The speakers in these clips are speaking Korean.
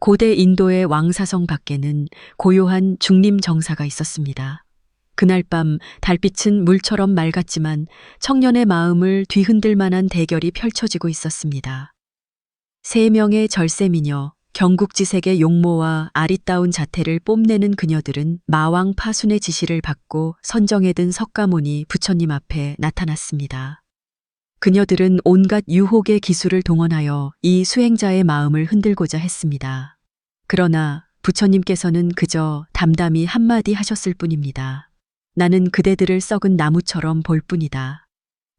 고대 인도의 왕사성 밖에는 고요한 중림 정사가 있었습니다. 그날 밤 달빛은 물처럼 맑았지만 청년의 마음을 뒤흔들 만한 대결이 펼쳐지고 있었습니다. 세 명의 절세미녀, 경국지색의 용모와 아리따운 자태를 뽐내는 그녀들은 마왕 파순의 지시를 받고 선정에 든 석가모니 부처님 앞에 나타났습니다. 그녀들은 온갖 유혹의 기술을 동원하여 이 수행자의 마음을 흔들고자 했습니다. 그러나 부처님께서는 그저 담담히 한마디 하셨을 뿐입니다. 나는 그대들을 썩은 나무처럼 볼 뿐이다.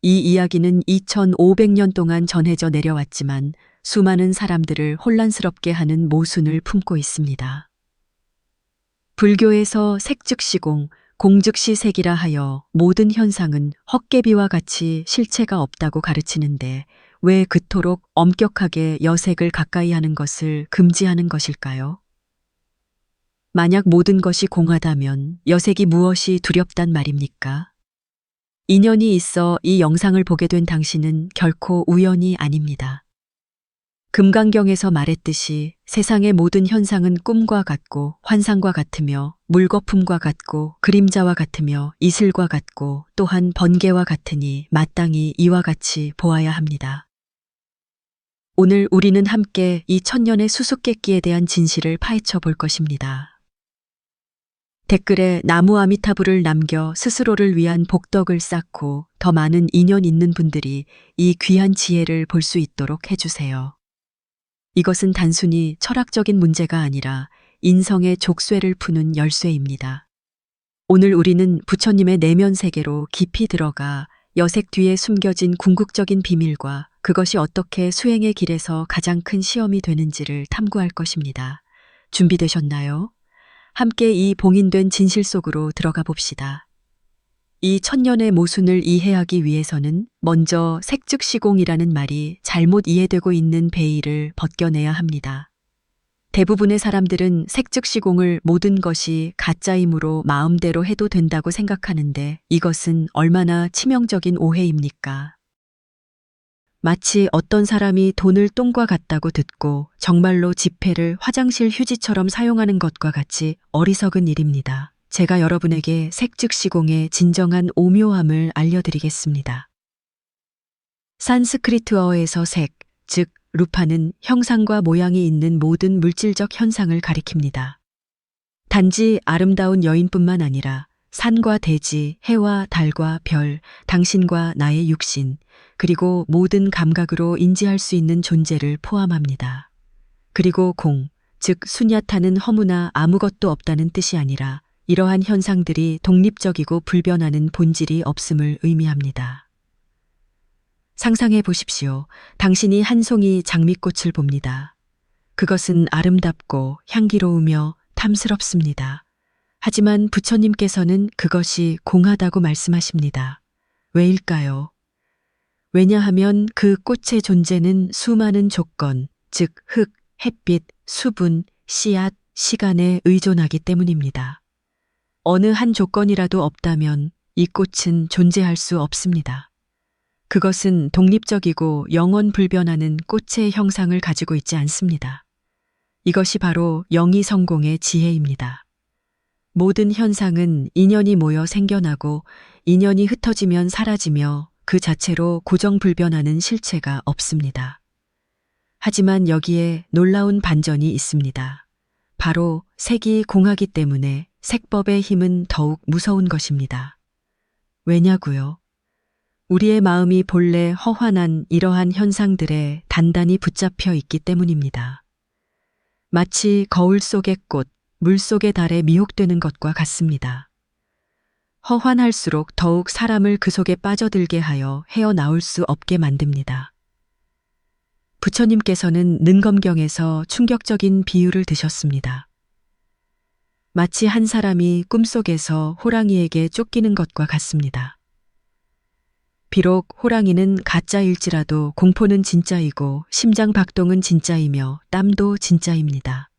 이 이야기는 2500년 동안 전해져 내려왔지만 수많은 사람들을 혼란스럽게 하는 모순을 품고 있습니다. 불교에서 색즉시공, 공즉시색이라 하여 모든 현상은 헛개비와 같이 실체가 없다고 가르치는데 왜 그토록 엄격하게 여색을 가까이 하는 것을 금지하는 것일까요? 만약 모든 것이 공하다면 여색이 무엇이 두렵단 말입니까? 인연이 있어 이 영상을 보게 된 당신은 결코 우연이 아닙니다. 금강경에서 말했듯이 세상의 모든 현상은 꿈과 같고 환상과 같으며 물거품과 같고 그림자와 같으며 이슬과 같고 또한 번개와 같으니 마땅히 이와 같이 보아야 합니다. 오늘 우리는 함께 이 천년의 수수께끼에 대한 진실을 파헤쳐 볼 것입니다. 댓글에 나무 아미타불을 남겨 스스로를 위한 복덕을 쌓고 더 많은 인연 있는 분들이 이 귀한 지혜를 볼 수 있도록 해주세요. 이것은 단순히 철학적인 문제가 아니라 인성의 족쇄를 푸는 열쇠입니다. 오늘 우리는 부처님의 내면 세계로 깊이 들어가 여색 뒤에 숨겨진 궁극적인 비밀과 그것이 어떻게 수행의 길에서 가장 큰 시험이 되는지를 탐구할 것입니다. 준비되셨나요? 함께 이 봉인된 진실 속으로 들어가 봅시다. 이 천년의 모순을 이해하기 위해서는 먼저 색즉시공이라는 말이 잘못 이해되고 있는 베일을 벗겨내야 합니다. 대부분의 사람들은 색즉시공을 모든 것이 가짜이므로 마음대로 해도 된다고 생각하는데 이것은 얼마나 치명적인 오해입니까? 마치 어떤 사람이 돈을 똥과 같다고 듣고 정말로 지폐를 화장실 휴지처럼 사용하는 것과 같이 어리석은 일입니다. 제가 여러분에게 색즉시공의 진정한 오묘함을 알려드리겠습니다. 산스크리트어에서 색, 즉 루파는 형상과 모양이 있는 모든 물질적 현상을 가리킵니다. 단지 아름다운 여인뿐만 아니라 산과 대지, 해와 달과 별, 당신과 나의 육신, 그리고 모든 감각으로 인지할 수 있는 존재를 포함합니다. 그리고 공, 즉 수냐타는 허무나 아무것도 없다는 뜻이 아니라 이러한 현상들이 독립적이고 불변하는 본질이 없음을 의미합니다. 상상해 보십시오. 당신이 한 송이 장미꽃을 봅니다. 그것은 아름답고 향기로우며 탐스럽습니다. 하지만 부처님께서는 그것이 공하다고 말씀하십니다. 왜일까요? 왜냐하면 그 꽃의 존재는 수많은 조건, 즉 흙, 햇빛, 수분, 씨앗, 시간에 의존하기 때문입니다. 어느 한 조건이라도 없다면 이 꽃은 존재할 수 없습니다. 그것은 독립적이고 영원 불변하는 꽃의 형상을 가지고 있지 않습니다. 이것이 바로 영이성공의 지혜입니다. 모든 현상은 인연이 모여 생겨나고 인연이 흩어지면 사라지며 그 자체로 고정불변하는 실체가 없습니다. 하지만 여기에 놀라운 반전이 있습니다. 바로 색이 공하기 때문에 색법의 힘은 더욱 무서운 것입니다. 왜냐고요? 우리의 마음이 본래 허환한 이러한 현상들에 단단히 붙잡혀 있기 때문입니다. 마치 거울 속의 꽃, 물 속의 달에 미혹되는 것과 같습니다. 허환할수록 더욱 사람을 그 속에 빠져들게 하여 헤어나올 수 없게 만듭니다. 부처님께서는 능검경에서 충격적인 비유를 드셨습니다. 마치 한 사람이 꿈속에서 호랑이에게 쫓기는 것과 같습니다. 비록 호랑이는 가짜일지라도 공포는 진짜이고 심장 박동은 진짜이며 땀도 진짜입니다.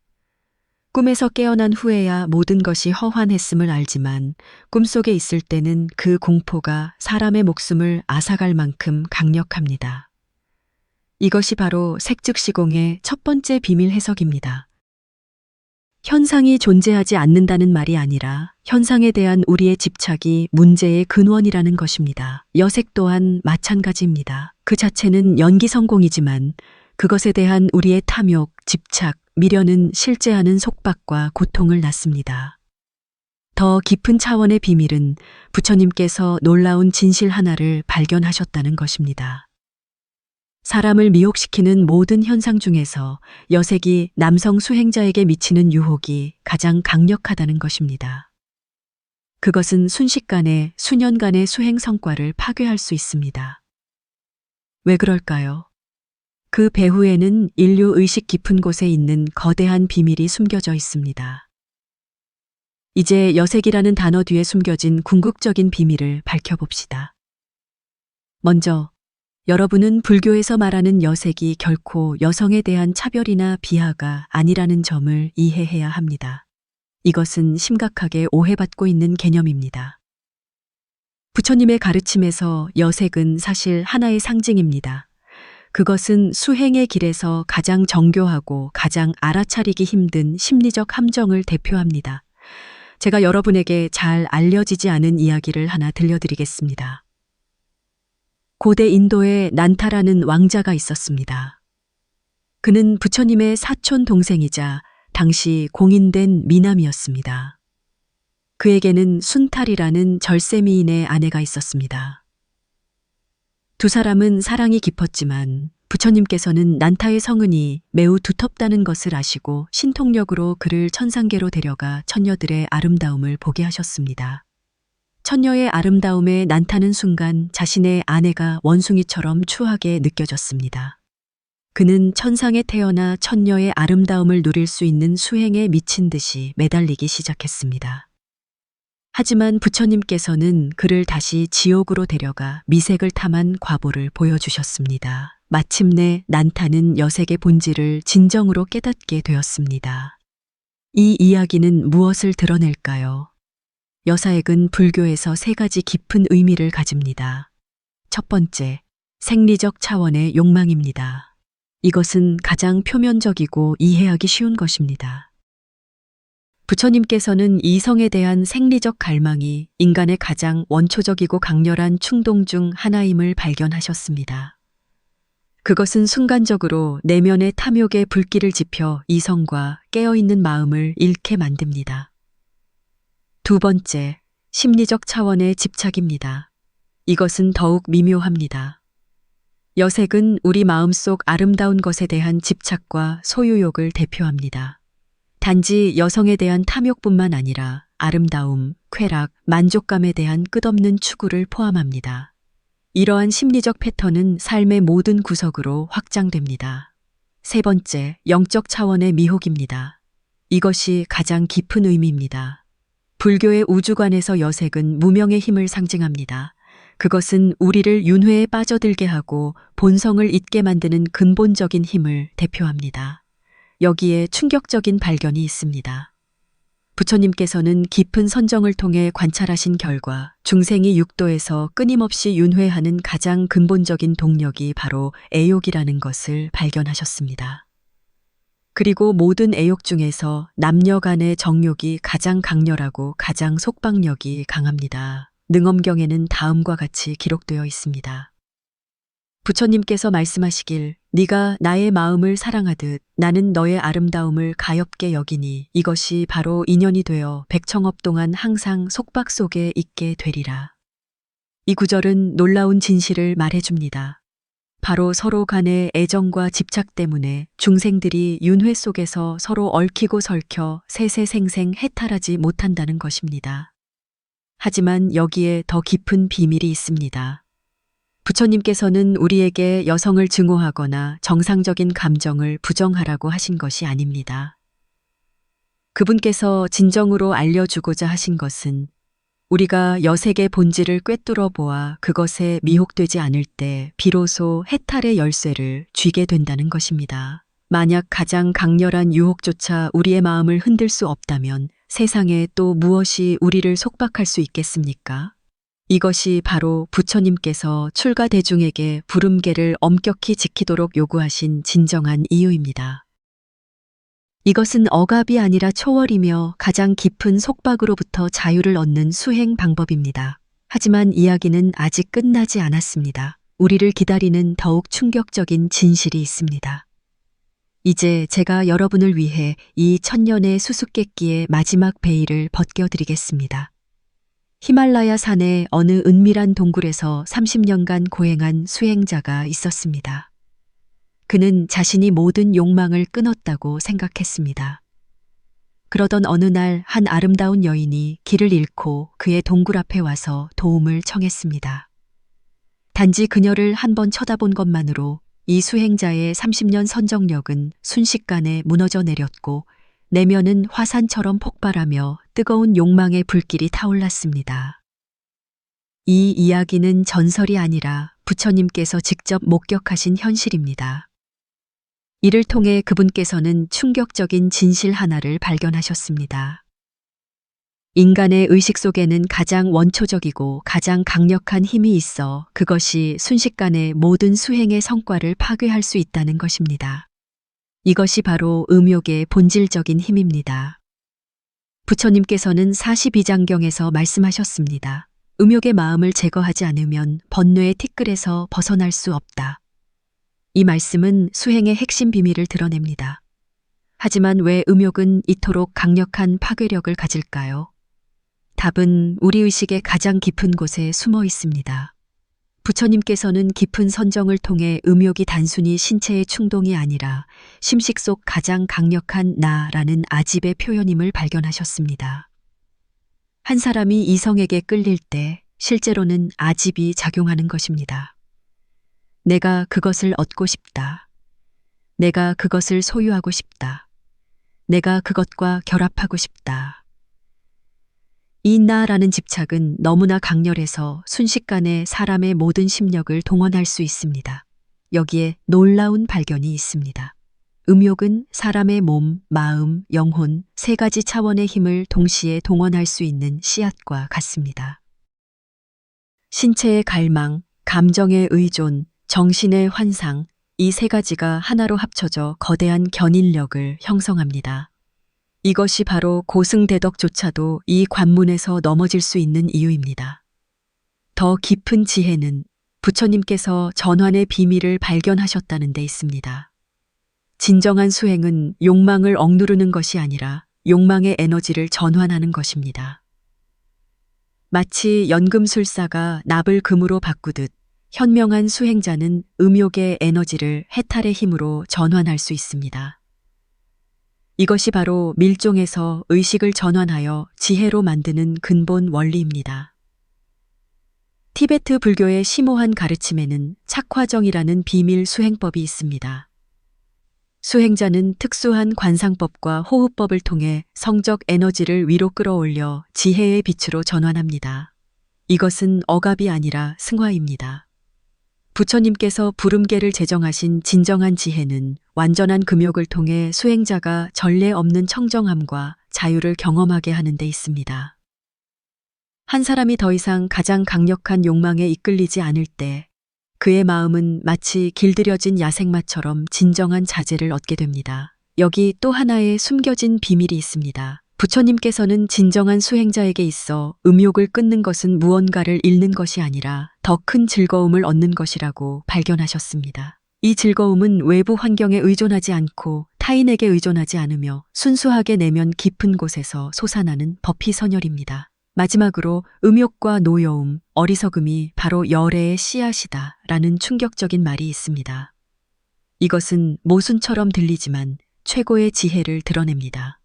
꿈에서 깨어난 후에야 모든 것이 허환했음을 알지만 꿈속에 있을 때는 그 공포가 사람의 목숨을 앗아갈 만큼 강력합니다. 이것이 바로 색즉시공의 첫 번째 비밀 해석입니다. 현상이 존재하지 않는다는 말이 아니라 현상에 대한 우리의 집착이 문제의 근원이라는 것입니다. 여색 또한 마찬가지입니다. 그 자체는 연기 성공이지만 그것에 대한 우리의 탐욕, 집착, 미련은 실제하는 속박과 고통을 낳습니다. 더 깊은 차원의 비밀은 부처님께서 놀라운 진실 하나를 발견하셨다는 것입니다. 사람을 미혹시키는 모든 현상 중에서 여색이 남성 수행자에게 미치는 유혹이 가장 강력하다는 것입니다. 그것은 순식간에 수년간의 수행 성과를 파괴할 수 있습니다. 왜 그럴까요? 그 배후에는 인류 의식 깊은 곳에 있는 거대한 비밀이 숨겨져 있습니다. 이제 여색이라는 단어 뒤에 숨겨진 궁극적인 비밀을 밝혀봅시다. 먼저, 여러분은 불교에서 말하는 여색이 결코 여성에 대한 차별이나 비하가 아니라는 점을 이해해야 합니다. 이것은 심각하게 오해받고 있는 개념입니다. 부처님의 가르침에서 여색은 사실 하나의 상징입니다. 그것은 수행의 길에서 가장 정교하고 가장 알아차리기 힘든 심리적 함정을 대표합니다. 제가 여러분에게 잘 알려지지 않은 이야기를 하나 들려드리겠습니다. 고대 인도에 난타라는 왕자가 있었습니다. 그는 부처님의 사촌 동생이자 당시 공인된 미남이었습니다. 그에게는 순탈이라는 절세미인의 아내가 있었습니다. 두 사람은 사랑이 깊었지만 부처님께서는 난타의 성은이 매우 두텁다는 것을 아시고 신통력으로 그를 천상계로 데려가 처녀들의 아름다움을 보게 하셨습니다. 처녀의 아름다움에 난타는 순간 자신의 아내가 원숭이처럼 추하게 느껴졌습니다. 그는 천상에 태어나 처녀의 아름다움을 누릴 수 있는 수행에 미친 듯이 매달리기 시작했습니다. 하지만 부처님께서는 그를 다시 지옥으로 데려가 미색을 탐한 과보를 보여주셨습니다. 마침내 난타는 여색의 본질을 진정으로 깨닫게 되었습니다. 이 이야기는 무엇을 드러낼까요? 여사액은 불교에서 세 가지 깊은 의미를 가집니다. 첫 번째, 생리적 차원의 욕망입니다. 이것은 가장 표면적이고 이해하기 쉬운 것입니다. 부처님께서는 이성에 대한 생리적 갈망이 인간의 가장 원초적이고 강렬한 충동 중 하나임을 발견하셨습니다. 그것은 순간적으로 내면의 탐욕의 불길을 지펴 이성과 깨어있는 마음을 잃게 만듭니다. 두 번째, 심리적 차원의 집착입니다. 이것은 더욱 미묘합니다. 여색은 우리 마음속 아름다운 것에 대한 집착과 소유욕을 대표합니다. 단지 여성에 대한 탐욕뿐만 아니라 아름다움, 쾌락, 만족감에 대한 끝없는 추구를 포함합니다. 이러한 심리적 패턴은 삶의 모든 구석으로 확장됩니다. 세 번째, 영적 차원의 미혹입니다. 이것이 가장 깊은 의미입니다. 불교의 우주관에서 여색은 무명의 힘을 상징합니다. 그것은 우리를 윤회에 빠져들게 하고 본성을 잊게 만드는 근본적인 힘을 대표합니다. 여기에 충격적인 발견이 있습니다. 부처님께서는 깊은 선정을 통해 관찰하신 결과 중생이 육도에서 끊임없이 윤회하는 가장 근본적인 동력이 바로 애욕이라는 것을 발견하셨습니다. 그리고 모든 애욕 중에서 남녀 간의 정욕이 가장 강렬하고 가장 속박력이 강합니다. 능엄경에는 다음과 같이 기록되어 있습니다. 부처님께서 말씀하시길 네가 나의 마음을 사랑하듯 나는 너의 아름다움을 가엾게 여기니 이것이 바로 인연이 되어 백청업 동안 항상 속박 속에 있게 되리라. 이 구절은 놀라운 진실을 말해줍니다. 바로 서로 간의 애정과 집착 때문에 중생들이 윤회 속에서 서로 얽히고 설켜 세세생생 해탈하지 못한다는 것입니다. 하지만 여기에 더 깊은 비밀이 있습니다. 부처님께서는 우리에게 여성을 증오하거나 정상적인 감정을 부정하라고 하신 것이 아닙니다. 그분께서 진정으로 알려주고자 하신 것은 우리가 여색의 본질을 꿰뚫어 보아 그것에 미혹되지 않을 때 비로소 해탈의 열쇠를 쥐게 된다는 것입니다. 만약 가장 강렬한 유혹조차 우리의 마음을 흔들 수 없다면 세상에 또 무엇이 우리를 속박할 수 있겠습니까? 이것이 바로 부처님께서 출가 대중에게 부름계를 엄격히 지키도록 요구하신 진정한 이유입니다. 이것은 억압이 아니라 초월이며 가장 깊은 속박으로부터 자유를 얻는 수행 방법입니다. 하지만 이야기는 아직 끝나지 않았습니다. 우리를 기다리는 더욱 충격적인 진실이 있습니다. 이제 제가 여러분을 위해 이 천년의 수수께끼의 마지막 베일을 벗겨드리겠습니다. 히말라야 산의 어느 은밀한 동굴에서 30년간 고행한 수행자가 있었습니다. 그는 자신이 모든 욕망을 끊었다고 생각했습니다. 그러던 어느 날 한 아름다운 여인이 길을 잃고 그의 동굴 앞에 와서 도움을 청했습니다. 단지 그녀를 한번 쳐다본 것만으로 이 수행자의 30년 선정력은 순식간에 무너져 내렸고 내면은 화산처럼 폭발하며 뜨거운 욕망의 불길이 타올랐습니다. 이 이야기는 전설이 아니라 부처님께서 직접 목격하신 현실입니다. 이를 통해 그분께서는 충격적인 진실 하나를 발견하셨습니다. 인간의 의식 속에는 가장 원초적이고 가장 강력한 힘이 있어 그것이 순식간에 모든 수행의 성과를 파괴할 수 있다는 것입니다. 이것이 바로 음욕의 본질적인 힘입니다. 부처님께서는 42장경에서 말씀하셨습니다. 음욕의 마음을 제거하지 않으면 번뇌의 티끌에서 벗어날 수 없다. 이 말씀은 수행의 핵심 비밀을 드러냅니다. 하지만 왜 음욕은 이토록 강력한 파괴력을 가질까요? 답은 우리 의식의 가장 깊은 곳에 숨어 있습니다. 부처님께서는 깊은 선정을 통해 음욕이 단순히 신체의 충동이 아니라 심식 속 가장 강력한 나라는 아집의 표현임을 발견하셨습니다. 한 사람이 이성에게 끌릴 때 실제로는 아집이 작용하는 것입니다. 내가 그것을 얻고 싶다. 내가 그것을 소유하고 싶다. 내가 그것과 결합하고 싶다. 이 나라는 집착은 너무나 강렬해서 순식간에 사람의 모든 심력을 동원할 수 있습니다. 여기에 놀라운 발견이 있습니다. 음욕은 사람의 몸, 마음, 영혼 세 가지 차원의 힘을 동시에 동원할 수 있는 씨앗과 같습니다. 신체의 갈망, 감정의 의존, 정신의 환상, 이 세 가지가 하나로 합쳐져 거대한 견인력을 형성합니다. 이것이 바로 고승대덕조차도 이 관문에서 넘어질 수 있는 이유입니다. 더 깊은 지혜는 부처님께서 전환의 비밀을 발견하셨다는 데 있습니다. 진정한 수행은 욕망을 억누르는 것이 아니라 욕망의 에너지를 전환하는 것입니다. 마치 연금술사가 납을 금으로 바꾸듯 현명한 수행자는 음욕의 에너지를 해탈의 힘으로 전환할 수 있습니다. 이것이 바로 밀종에서 의식을 전환하여 지혜로 만드는 근본 원리입니다. 티베트 불교의 심오한 가르침에는 착화정이라는 비밀 수행법이 있습니다. 수행자는 특수한 관상법과 호흡법을 통해 성적 에너지를 위로 끌어올려 지혜의 빛으로 전환합니다. 이것은 억압이 아니라 승화입니다. 부처님께서 부름계를 제정하신 진정한 지혜는 완전한 금욕을 통해 수행자가 전례 없는 청정함과 자유를 경험하게 하는 데 있습니다. 한 사람이 더 이상 가장 강력한 욕망에 이끌리지 않을 때 그의 마음은 마치 길들여진 야생마처럼 진정한 자재를 얻게 됩니다. 여기 또 하나의 숨겨진 비밀이 있습니다. 부처님께서는 진정한 수행자에게 있어 음욕을 끊는 것은 무언가를 잃는 것이 아니라 더 큰 즐거움을 얻는 것이라고 발견하셨습니다. 이 즐거움은 외부 환경에 의존하지 않고 타인에게 의존하지 않으며 순수하게 내면 깊은 곳에서 솟아나는 법희선열입니다. 마지막으로 음욕과 노여움, 어리석음이 바로 열애의 씨앗이다 라는 충격적인 말이 있습니다. 이것은 모순처럼 들리지만 최고의 지혜를 드러냅니다.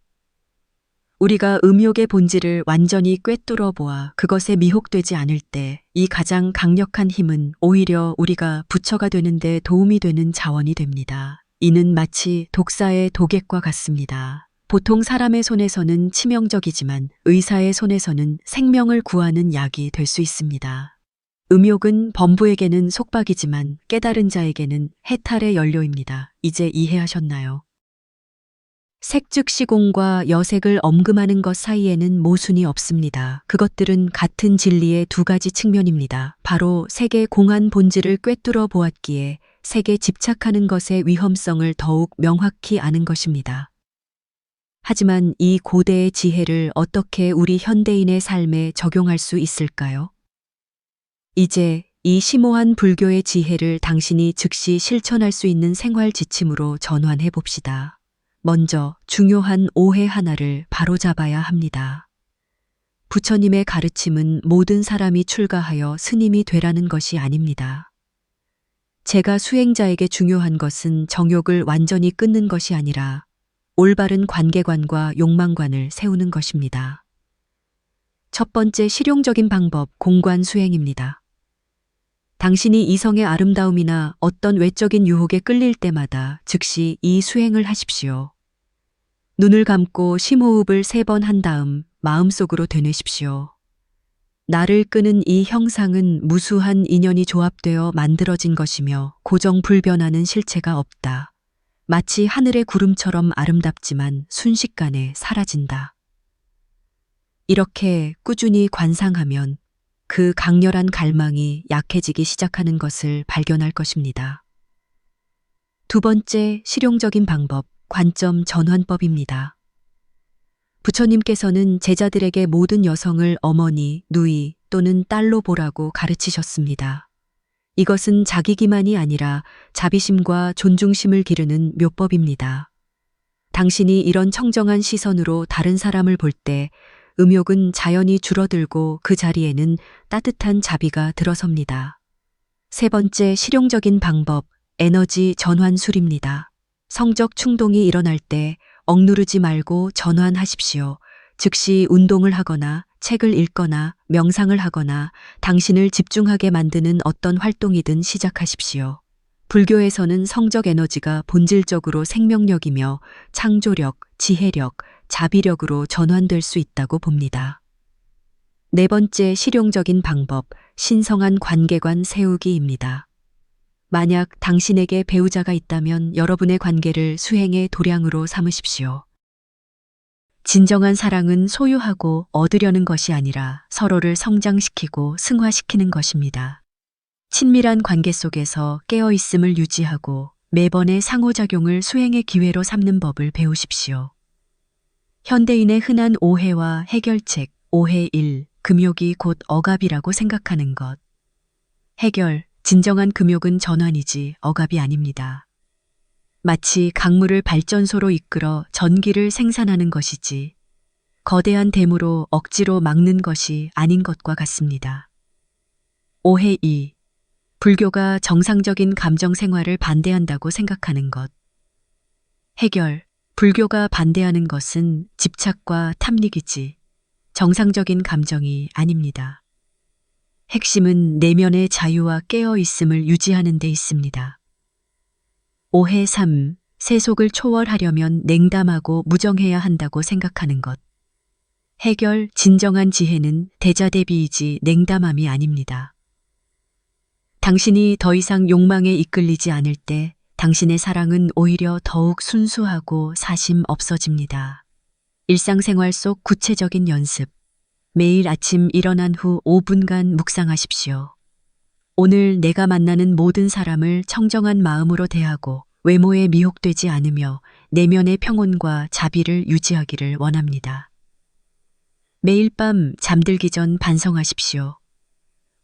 우리가 음욕의 본질을 완전히 꿰뚫어 보아 그것에 미혹되지 않을 때 이 가장 강력한 힘은 오히려 우리가 부처가 되는 데 도움이 되는 자원이 됩니다. 이는 마치 독사의 독액과 같습니다. 보통 사람의 손에서는 치명적이지만 의사의 손에서는 생명을 구하는 약이 될 수 있습니다. 음욕은 범부에게는 속박이지만 깨달은 자에게는 해탈의 연료입니다. 이제 이해하셨나요? 색즉 시공과 여색을 엄금하는 것 사이에는 모순이 없습니다. 그것들은 같은 진리의 두 가지 측면입니다. 바로 색의 공한 본질을 꿰뚫어 보았기에 색에 집착하는 것의 위험성을 더욱 명확히 아는 것입니다. 하지만 이 고대의 지혜를 어떻게 우리 현대인의 삶에 적용할 수 있을까요? 이제 이 심오한 불교의 지혜를 당신이 즉시 실천할 수 있는 생활 지침으로 전환해 봅시다. 먼저 중요한 오해 하나를 바로잡아야 합니다. 부처님의 가르침은 모든 사람이 출가하여 스님이 되라는 것이 아닙니다. 제가 수행자에게 중요한 것은 정욕을 완전히 끊는 것이 아니라 올바른 관계관과 욕망관을 세우는 것입니다. 첫 번째 실용적인 방법, 공관 수행입니다. 당신이 이성의 아름다움이나 어떤 외적인 유혹에 끌릴 때마다 즉시 이 수행을 하십시오. 눈을 감고 심호흡을 3번 한 다음 마음속으로 되뇌십시오. 나를 끄는 이 형상은 무수한 인연이 조합되어 만들어진 것이며 고정불변하는 실체가 없다. 마치 하늘의 구름처럼 아름답지만 순식간에 사라진다. 이렇게 꾸준히 관상하면 그 강렬한 갈망이 약해지기 시작하는 것을 발견할 것입니다. 두 번째 실용적인 방법, 관점 전환법입니다. 부처님께서는 제자들에게 모든 여성을 어머니, 누이 또는 딸로 보라고 가르치셨습니다. 이것은 자기기만이 아니라 자비심과 존중심을 기르는 묘법입니다. 당신이 이런 청정한 시선으로 다른 사람을 볼 때 음욕은 자연히 줄어들고 그 자리에는 따뜻한 자비가 들어섭니다. 세 번째 실용적인 방법, 에너지 전환술입니다. 성적 충동이 일어날 때 억누르지 말고 전환하십시오. 즉시 운동을 하거나 책을 읽거나 명상을 하거나 당신을 집중하게 만드는 어떤 활동이든 시작하십시오. 불교에서는 성적 에너지가 본질적으로 생명력이며 창조력, 지혜력, 자비력으로 전환될 수 있다고 봅니다. 네 번째 실용적인 방법, 신성한 관계관 세우기입니다. 만약 당신에게 배우자가 있다면 여러분의 관계를 수행의 도량으로 삼으십시오. 진정한 사랑은 소유하고 얻으려는 것이 아니라 서로를 성장시키고 승화시키는 것입니다. 친밀한 관계 속에서 깨어있음을 유지하고 매번의 상호작용을 수행의 기회로 삼는 법을 배우십시오. 현대인의 흔한 오해와 해결책, 오해 1, 금욕이 곧 억압이라고 생각하는 것. 해결, 진정한 금욕은 전환이지 억압이 아닙니다. 마치 강물을 발전소로 이끌어 전기를 생산하는 것이지 거대한 댐으로 억지로 막는 것이 아닌 것과 같습니다. 오해 2. 불교가 정상적인 감정 생활을 반대한다고 생각하는 것. 해결. 불교가 반대하는 것은 집착과 탐닉이지 정상적인 감정이 아닙니다. 핵심은 내면의 자유와 깨어있음을 유지하는 데 있습니다. 오해 3. 세속을 초월하려면 냉담하고 무정해야 한다고 생각하는 것. 해결, 진정한 지혜는 대자대비이지 냉담함이 아닙니다. 당신이 더 이상 욕망에 이끌리지 않을 때 당신의 사랑은 오히려 더욱 순수하고 사심 없어집니다. 일상생활 속 구체적인 연습. 매일 아침 일어난 후 5분간 묵상하십시오. 오늘 내가 만나는 모든 사람을 청정한 마음으로 대하고 외모에 미혹되지 않으며 내면의 평온과 자비를 유지하기를 원합니다. 매일 밤 잠들기 전 반성하십시오.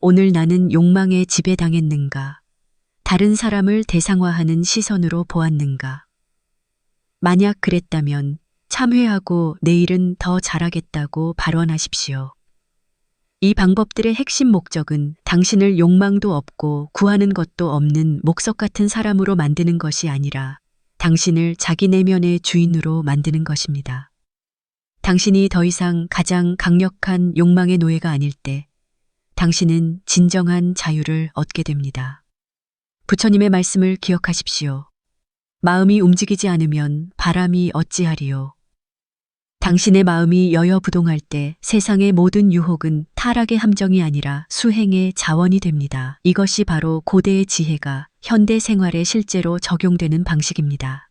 오늘 나는 욕망에 지배당했는가? 다른 사람을 대상화하는 시선으로 보았는가? 만약 그랬다면 참회하고 내일은 더 잘하겠다고 발언하십시오. 이 방법들의 핵심 목적은 당신을 욕망도 없고 구하는 것도 없는 목석 같은 사람으로 만드는 것이 아니라 당신을 자기 내면의 주인으로 만드는 것입니다. 당신이 더 이상 가장 강력한 욕망의 노예가 아닐 때 당신은 진정한 자유를 얻게 됩니다. 부처님의 말씀을 기억하십시오. 마음이 움직이지 않으면 바람이 어찌하리요. 당신의 마음이 여여부동할 때 세상의 모든 유혹은 타락의 함정이 아니라 수행의 자원이 됩니다. 이것이 바로 고대의 지혜가 현대 생활에 실제로 적용되는 방식입니다.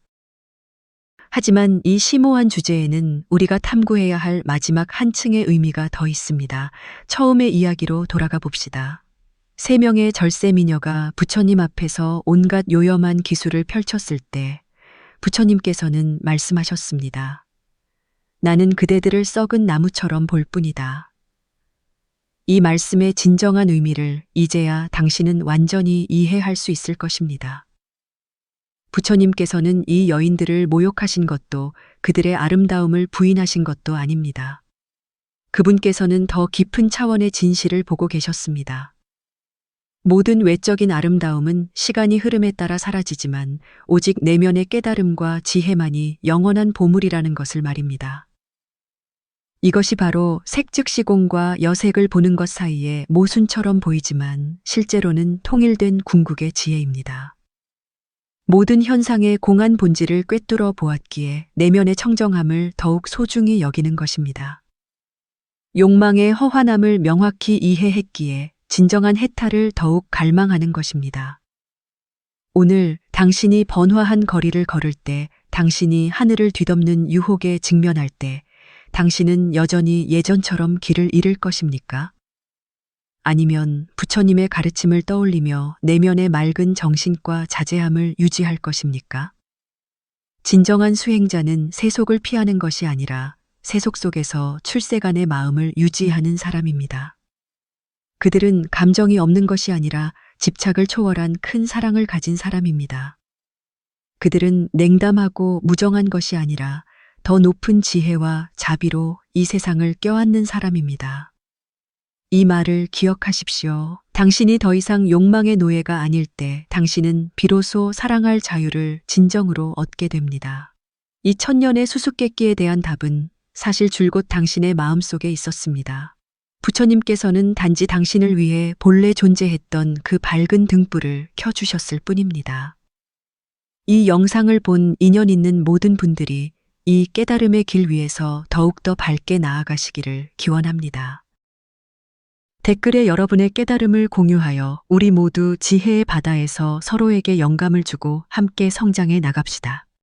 하지만 이 심오한 주제에는 우리가 탐구해야 할 마지막 한층의 의미가 더 있습니다. 처음의 이야기로 돌아가 봅시다. 3명의 절세 미녀가 부처님 앞에서 온갖 요염한 기술을 펼쳤을 때 부처님께서는 말씀하셨습니다. 나는 그대들을 썩은 나무처럼 볼 뿐이다. 이 말씀의 진정한 의미를 이제야 당신은 완전히 이해할 수 있을 것입니다. 부처님께서는 이 여인들을 모욕하신 것도 그들의 아름다움을 부인하신 것도 아닙니다. 그분께서는 더 깊은 차원의 진실을 보고 계셨습니다. 모든 외적인 아름다움은 시간이 흐름에 따라 사라지지만 오직 내면의 깨달음과 지혜만이 영원한 보물이라는 것을 말입니다. 이것이 바로 색즉시공과 여색을 보는 것 사이의 모순처럼 보이지만 실제로는 통일된 궁극의 지혜입니다. 모든 현상의 공한 본질을 꿰뚫어 보았기에 내면의 청정함을 더욱 소중히 여기는 것입니다. 욕망의 허환함을 명확히 이해했기에 진정한 해탈을 더욱 갈망하는 것입니다. 오늘 당신이 번화한 거리를 걸을 때, 당신이 하늘을 뒤덮는 유혹에 직면할 때, 당신은 여전히 예전처럼 길을 잃을 것입니까? 아니면 부처님의 가르침을 떠올리며 내면의 맑은 정신과 자제함을 유지할 것입니까? 진정한 수행자는 세속을 피하는 것이 아니라 세속 속에서 출세간의 마음을 유지하는 사람입니다. 그들은 감정이 없는 것이 아니라 집착을 초월한 큰 사랑을 가진 사람입니다. 그들은 냉담하고 무정한 것이 아니라 더 높은 지혜와 자비로 이 세상을 껴안는 사람입니다. 이 말을 기억하십시오. 당신이 더 이상 욕망의 노예가 아닐 때 당신은 비로소 사랑할 자유를 진정으로 얻게 됩니다. 이 천년의 수수께끼에 대한 답은 사실 줄곧 당신의 마음속에 있었습니다. 부처님께서는 단지 당신을 위해 본래 존재했던 그 밝은 등불을 켜주셨을 뿐입니다. 이 영상을 본 인연 있는 모든 분들이 이 깨달음의 길 위에서 더욱더 밝게 나아가시기를 기원합니다. 댓글에 여러분의 깨달음을 공유하여 우리 모두 지혜의 바다에서 서로에게 영감을 주고 함께 성장해 나갑시다.